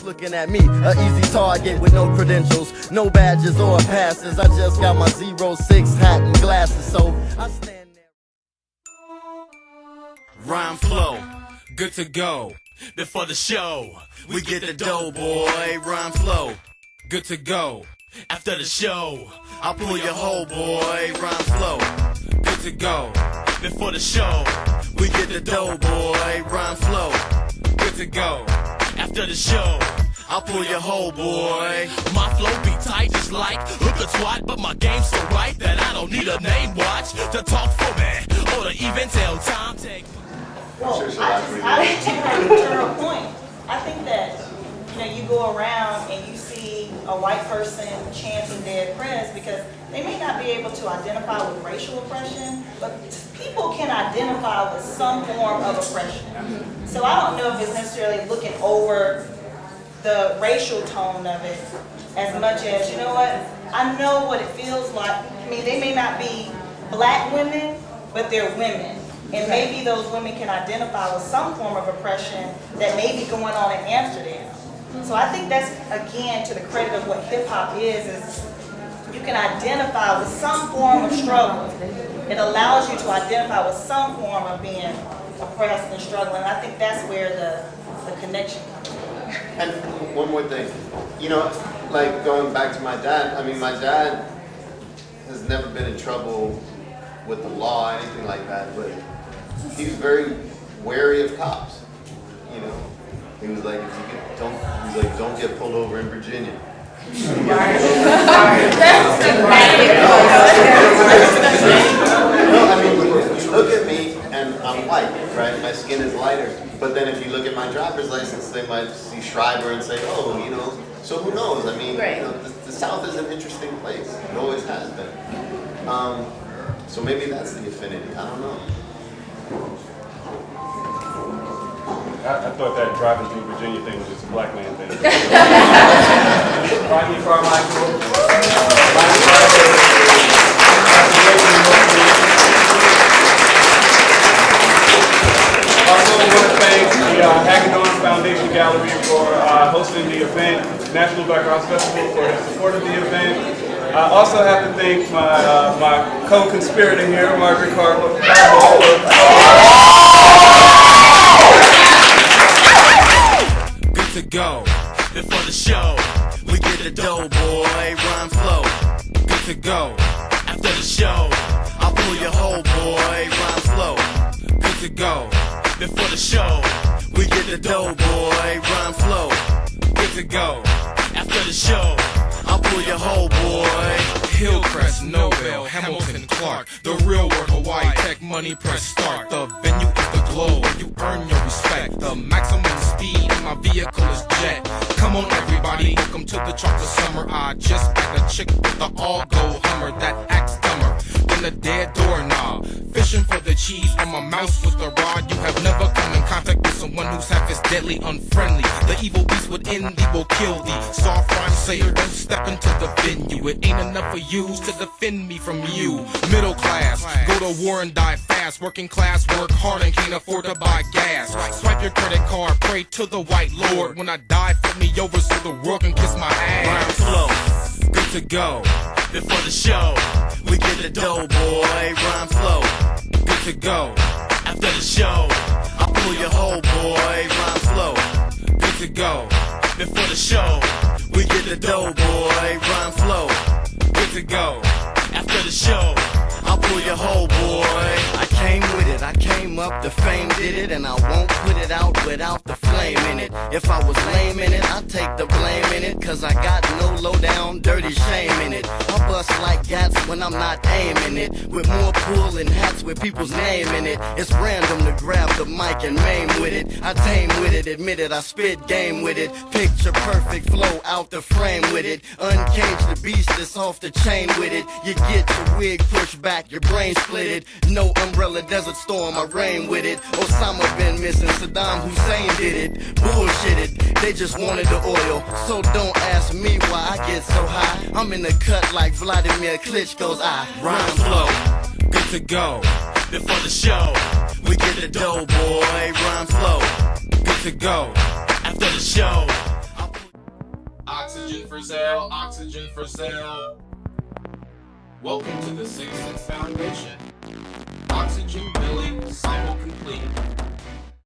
just looking at me, a easy target with no credentials, no badges or passes. I just got my 06 hat and glasses, so I stand there. Rhyme flow, good to go. Before the show, we get the dough, boy. Rhyme flow, good to go. After the show, I'll pull your hoe, boy. Rhyme flow, good to go. Before the show, we get the dough, boy. Rhyme flow, good to go. After the show, I'll pull your hoe, boy. My flow be tight just like hook a twat, but my game's so right that I don't need a name watch to talk for me or to even tell time. Well, I to her point, I think that, you go around and you see a white person chanting dead prez because they may not be able to identify with racial oppression, but people can identify with some form of oppression. So I don't know if it's necessarily looking over the racial tone of it as much as, you know what, I know what it feels like. I mean, they may not be black women, but they're women. And maybe those women can identify with some form of oppression that may be going on in Amsterdam. So I think that's, again, to the credit of what hip-hop is you can identify with some form of struggle. It allows you to identify with some form of being oppressed and struggling. I think that's where the connection comes from. And one more thing, like going back to my dad, I mean, my dad has never been in trouble with the law or anything like that, but he was very wary of cops. He was like, don't get pulled over in Virginia. No, I mean, you look at me and I'm white, right? My skin is lighter. But then if you look at my driver's license, they might see Schreiber and say, oh, so who knows? I mean, the South is an interesting place. It always has been. So maybe that's the affinity. I don't know. I thought that driving through Virginia thing was just a black man thing. Rodney Carmichael. Also want to thank the Hagedorn Foundation Gallery for hosting the event, National Black Arts Festival, for the support of the event. I also have to thank my co-conspirator here, Margaret Carbo. To go. Before the show, we get the dough, boy. Rhyme flow, good to go. After the show, I'll pull your hoe, boy. Rhyme flow, good to go. Before the show, we get the dough, boy. Rhyme flow, good to go. After the show, I'll pull your hoe, boy. Hillcrest, Nobel, Hamilton, Clark. The real world, Hawaii Tech, money, press start. The venue is the glow, you earn your respect. The maximum speed in my vehicle is jet. Come on everybody, welcome to the chocolate summer. I just bagged a chick with the all-gold Hummer that acts dumber than a dead doorknob. Fishing for the cheese on my mouse with the rod. You have never come in contact with someone who's half as deadly unfriendly. The evil beast within thee will kill thee. Soft rhyme sayer, don't step into the venue. It ain't enough for you to defend me from you. Middle class, go to war and die fast. Working class, work hard and can't afford to buy gas. Swipe your credit card, pray to the white lord. When I die, flip me over so the world can kiss my ass. Rhyme flow, good to go. Before the show, we get the dough, boy. Rhyme flow, good to go. After the show, I'll pull your hoe, boy. Rhyme flow, good to go. Before the show, we get the dough, boy. Rhyme flow, good to go. After the show, I'll pull your hoe, boy. I came with it, I came up, the fame did it, and I won't put it out without the flame in it. If I was lame in it, I'll take the blame in it, cause I got no low down, dirty shame in it. I bust like gats when I'm not aiming it, with more pull than hats with people's name in it. It's random to grab the mic and maim with it. I tame with it, admit it, I spit game with it. Picture perfect flow out the frame with it. Uncage the beast that's off the chain with it. You get your wig pushed back, your brain split it. No umbrella, desert storm, I rain with it. Osama been missing, Saddam Hussein did it. Bullshitted, they just wanted the oil. So don't ask me why I get so high. I'm in the cut like Vladimir Klitschko's eye. Rhyme flow, good to go. Before the show, we get the dough, boy. Rhyme flow, good to go. After the show, Oxygen for sale, oxygen for sale. Welcome to the 6th Foundation.